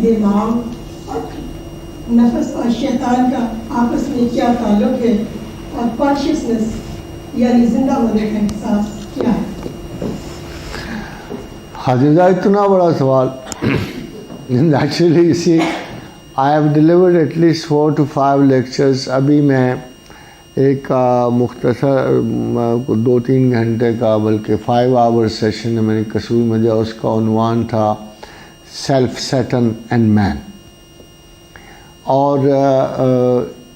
دماغ اور نفس اور شیطان کا آپس میں کیا تعلق ہے، اور کانشیسنس یعنی زندہ ہونے کا احساس کیا ہے؟ حاجزہ اتنا بڑا سوال. ایکچولی اسی I have delivered at least 4 to 5 lectures. ابھی میں ایک مختصر 2-3 گھنٹے کا بلکہ 5 hour سیشن میں نے کسوری میں دیا. اس کا عنوان تھا سیلف سیٹن اینڈ مین. اور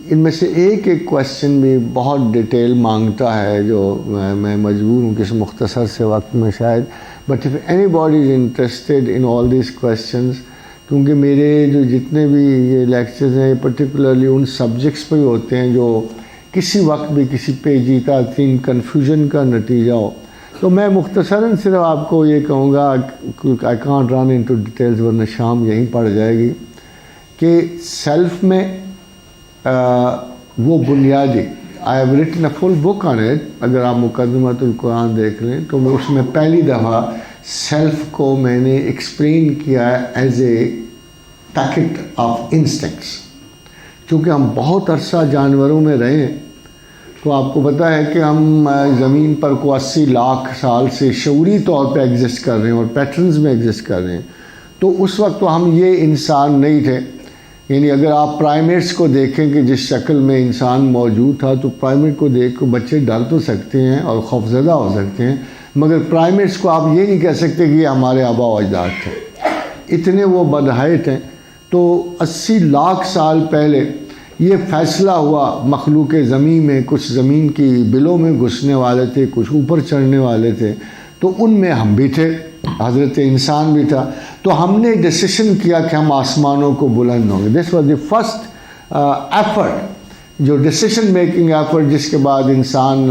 ان میں سے ایک کویسچن بھی بہت ڈیٹیل مانگتا ہے جو میں مجبور ہوں کسی مختصر سے وقت میں شاید. But if anybody is interested in all these questions, کیونکہ میرے جو جتنے بھی یہ لیکچرز ہیں پرٹیکولرلی ان سبجیکٹس پہ ہی ہوتے ہیں جو کسی وقت بھی کسی پیچیدہ ترین کنفیوژن کا نتیجہ ہو. تو میں مختصراً صرف آپ کو یہ کہوں گا I can't run into details ورنہ شام یہیں پڑ جائے گی کہ سیلف میں وہ بنیادی I have written a full book on it. اگر آپ مقدمۃ القرآن دیکھ لیں تو اس میں پہلی دفعہ سیلف کو میں نے ایکسپلین کیا ہے as a packet of instincts. چونکہ ہم بہت عرصہ جانوروں میں رہے ہیں تو آپ کو پتہ ہے کہ ہم زمین پر کو 80 لاکھ سال سے شعوری طور پہ ایگزسٹ کر رہے ہیں اور پیٹرنز میں ایگزسٹ کر رہے ہیں. تو اس وقت تو ہم یہ انسان نہیں تھے. یعنی اگر آپ پرائمیٹس کو دیکھیں کہ جس شکل میں انسان موجود تھا تو پرائمیٹ کو دیکھ کے بچے ڈر تو سکتے ہیں اور خوفزدہ ہو سکتے ہیں، مگر پرائمیٹس کو آپ یہ نہیں کہہ سکتے کہ یہ ہمارے آبا و اجداد تھے. اتنے وہ بدحیت ہیں. تو 80 لاکھ سال پہلے یہ فیصلہ ہوا مخلوق زمین میں، کچھ زمین کی بلوں میں گھسنے والے تھے، کچھ اوپر چڑھنے والے تھے. تو ان میں ہم بھی تھے، حضرت انسان بھی تھا. تو ہم نے ڈیسیشن کیا کہ ہم آسمانوں کو بلند ہوں گے. This was the first effort, جو ڈیسیشن میکنگ ایفرٹ، جس کے بعد انسان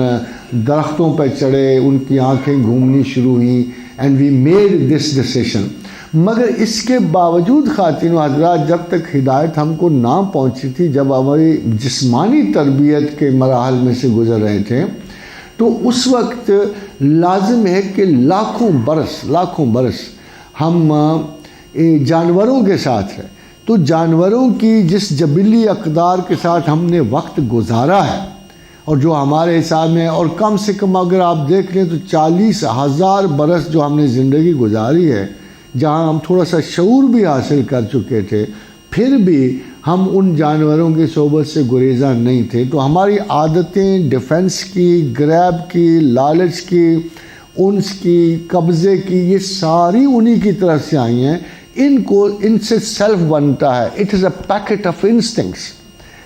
درختوں پہ چڑھے، ان کی آنکھیں گھومنی شروع ہوئیں and we made this decision. مگر اس کے باوجود خواتین و حضرات جب تک ہدایت ہم کو نہ پہنچی تھی، جب ہماری جسمانی تربیت کے مراحل میں سے گزر رہے تھے، تو اس وقت لازم ہے کہ لاکھوں برس ہم جانوروں کے ساتھ رہے. تو جانوروں کی جس جبلی اقدار کے ساتھ ہم نے وقت گزارا ہے اور جو ہمارے حساب میں، اور کم سے کم اگر آپ دیکھ لیں تو 40,000 برس جو ہم نے زندگی گزاری ہے، جہاں ہم تھوڑا سا شعور بھی حاصل کر چکے تھے، پھر بھی ہم ان جانوروں کی صحبت سے گریزاں نہیں تھے. تو ہماری عادتیں ڈیفنس کی، گریب کی، لالچ کی، انس کی، قبضے کی، یہ ساری انہی کی طرف سے آئی ہیں. ان سے سیلف بنتا ہے. It is a packet of instincts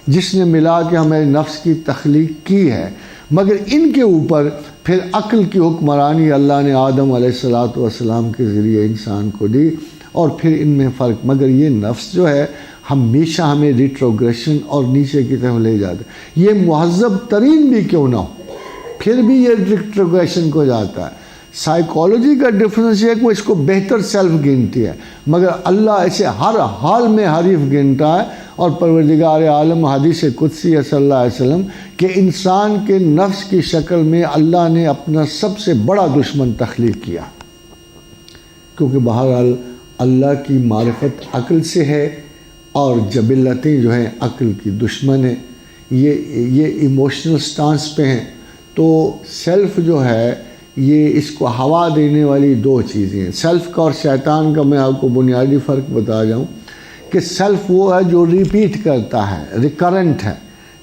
جس نے ملا کے ہمیں نفس کی تخلیق کی ہے. مگر ان کے اوپر پھر عقل کی حکمرانی اللہ نے آدم علیہ السلام کے ذریعے انسان کو دی، اور پھر ان میں فرق. مگر یہ نفس جو ہے ہمیشہ ہمیں ریٹروگریشن اور نیچے کی طرف لے جاتا ہے. یہ مہذب ترین بھی کیوں نہ ہو پھر بھی یہ ریٹروگریشن کو جاتا ہے. سائیکالوجی کا ڈفرینس یہ ہے کہ وہ اس کو بہتر سیلف گنتی ہے، مگر اللہ اسے ہر حال میں حریف گنتا ہے. اور پروردگار عالم حدیث قدسی ہے صلی اللہ علیہ وسلم کہ انسان کے نفس کی شکل میں اللہ نے اپنا سب سے بڑا دشمن تخلیق کیا، کیونکہ بہرحال اللہ کی معرفت عقل سے ہے اور جبلتیں جو ہیں عقل کی دشمن ہیں. یہ ایموشنل سٹانس پہ ہیں. تو سیلف جو ہے یہ اس کو ہوا دینے والی 2 چیزیں ہیں. سیلف کا اور شیطان کا میں آپ کو بنیادی فرق بتا جاؤں کہ سیلف وہ ہے جو ریپیٹ کرتا ہے، ریکرنٹ ہے.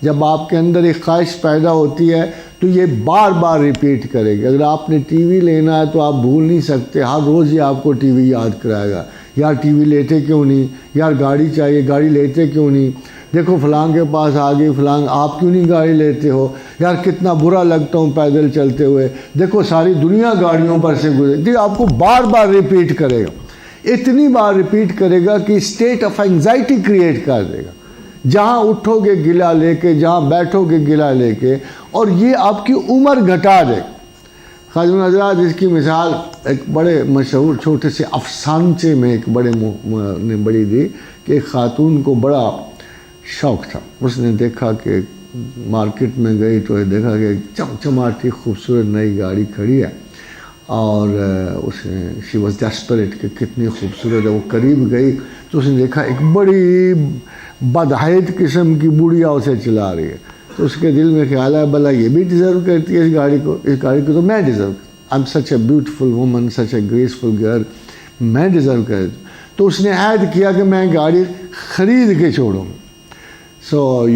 جب آپ کے اندر ایک خواہش پیدا ہوتی ہے تو یہ بار بار ریپیٹ کرے گی. اگر آپ نے ٹی وی لینا ہے تو آپ بھول نہیں سکتے، ہر روز یہ آپ کو ٹی وی یاد کرائے گا. یار ٹی وی لیتے کیوں نہیں، یار گاڑی چاہیے، گاڑی لیتے کیوں نہیں، دیکھو فلاں کے پاس آ گئی فلاں، آپ کیوں نہیں گاڑی لیتے ہو، یار کتنا برا لگتا ہوں پیدل چلتے ہوئے، دیکھو ساری دنیا گاڑیوں پر سے گزرتی. آپ کو بار بار ریپیٹ کرے گا. اتنی بار ریپیٹ کرے گا کہ اسٹیٹ آف انگزائٹی کریٹ کر دے گا. جہاں اٹھو گے گلا لے کے، جہاں بیٹھو گے گلا لے کے، اور یہ آپ کی عمر گھٹا دے. خاتون حضرات اس کی مثال ایک بڑے مشہور چھوٹے سے افسانچے میں ایک نے بڑی دی کہ ایک خاتون کو بڑا شوق تھا. اس نے دیکھا کہ مارکیٹ میں گئی تو دیکھا کہ چمچماتی خوبصورت نئی گاڑی کھڑی ہے، اور اس نے شی واز ڈیسپریٹ کہ کتنی خوبصورت ہے. وہ قریب گئی تو اس نے دیکھا ایک بڑی بدحیت قسم کی بڑھیا اسے چلا رہی ہے. تو اس کے دل میں خیال ہے بھلا یہ بھی ڈیزرو کرتی ہے اس گاڑی کو تو میں ڈیزرو کرتا ہوں. I am such a beautiful woman, such a graceful girl, میں ڈیزرو کرتا ہوں. تو اس نے عہد کیا کہ میں گاڑی خرید کے چھوڑوں گا. سو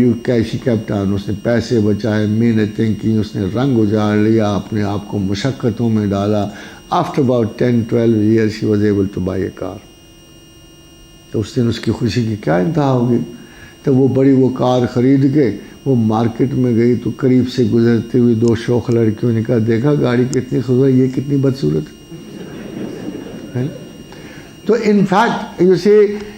شی کیپٹ آن, اس نے پیسے بچائے, محنتیں کی, اس نے رنگ اجاڑ لیا, اپنے آپ کو مشقتوں میں ڈالا. After about 10-12 years she was able to buy a car. تو اس دن اس کی خوشی کی کیا انتہا ہوگی. تو وہ بڑی وہ کار خرید کے وہ مارکیٹ میں گئی تو قریب سے گزرتے ہوئی 2 شوخ لڑکیوں نے کہا دیکھا گاڑی کتنی خوبصورت, یہ کتنی بدصورت ہے. تو انفیکٹ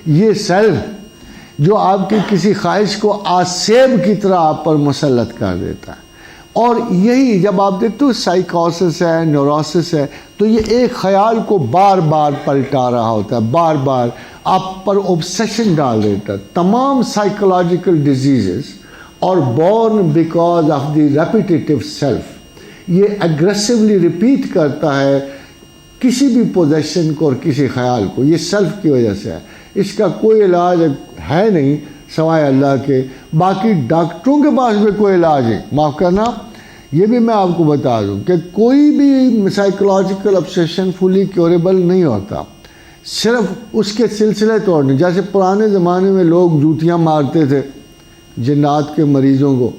یہ سیلف جو آپ کی کسی خواہش کو آسیب کی طرح آپ پر مسلط کر دیتا ہے. اور یہی جب آپ دیکھتے ہو سائیکوسس ہے, نیوروسس ہے, تو یہ ایک خیال کو بار بار پلٹا رہا ہوتا ہے, بار بار آپ پر اوبسیشن ڈال دیتا ہے. تمام سائیکولوجیکل ڈیزیزز اور born because of the repetitive self, یہ اگریسولی ریپیٹ کرتا ہے کسی بھی پوزیشن کو اور کسی خیال کو. یہ سیلف کی وجہ سے ہے. اس کا کوئی علاج ہے نہیں سوائے اللہ کے. باقی ڈاکٹروں کے پاس بھی کوئی علاج ہے, معاف کرنا, یہ بھی میں آپ کو بتا دوں کہ کوئی بھی سائیکولوجیکل obsession فلی کیوریبل نہیں ہوتا. صرف اس کے سلسلے توڑنے, جیسے پرانے زمانے میں لوگ جوتیاں مارتے تھے جنات کے مریضوں کو,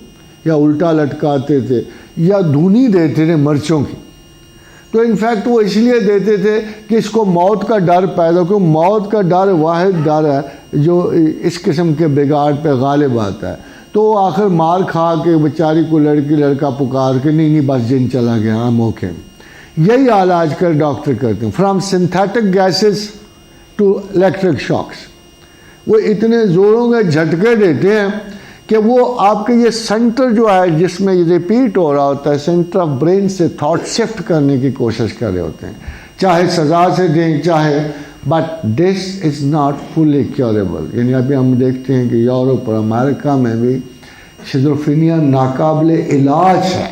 یا الٹا لٹکاتے تھے, یا دھونی دیتے تھے مرچوں کی. تو انفیکٹ وہ اس لیے دیتے تھے کہ اس کو موت کا ڈر پیدا, کیوں موت کا ڈر واحد ڈر ہے جو اس قسم کے بگاڑ پہ غالب آتا ہے. تو آخر مار کھا کے بیچاری کو لڑکی لڑکا پکار کے نہیں بس جن چلا گیا, ہم اوکے. یہی حال آج کل ڈاکٹر کرتے ہیں. From synthetic gases to electric shocks, وہ اتنے زوروں کے جھٹکے دیتے ہیں کہ وہ آپ کے یہ سینٹر جو ہے جس میں یہ ریپیٹ ہو رہا ہوتا ہے, سینٹر آف برین سے تھاٹ شفٹ کرنے کی کوشش کر رہے ہوتے ہیں, چاہے سزا سے دیں چاہے, but this is not fully curable. یعنی ابھی ہم دیکھتے ہیں کہ یورپ اور امریکہ میں بھی شیزوفرینیا ناقابل علاج ہے.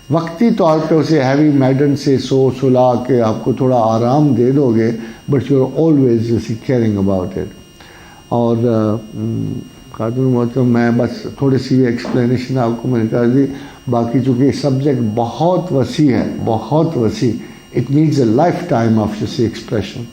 وقتی طور پہ اسے ہیوی میڈن سے سلا کے آپ کو تھوڑا آرام دے دو گے, but you are always caring about it. اور خاتون محترم, میں بس تھوڑی سی ایکسپلینیشن آپ کو میں نے کر دی. باقی چونکہ سبجیکٹ بہت وسیع ہے, بہت وسیع, it needs a life time of expression.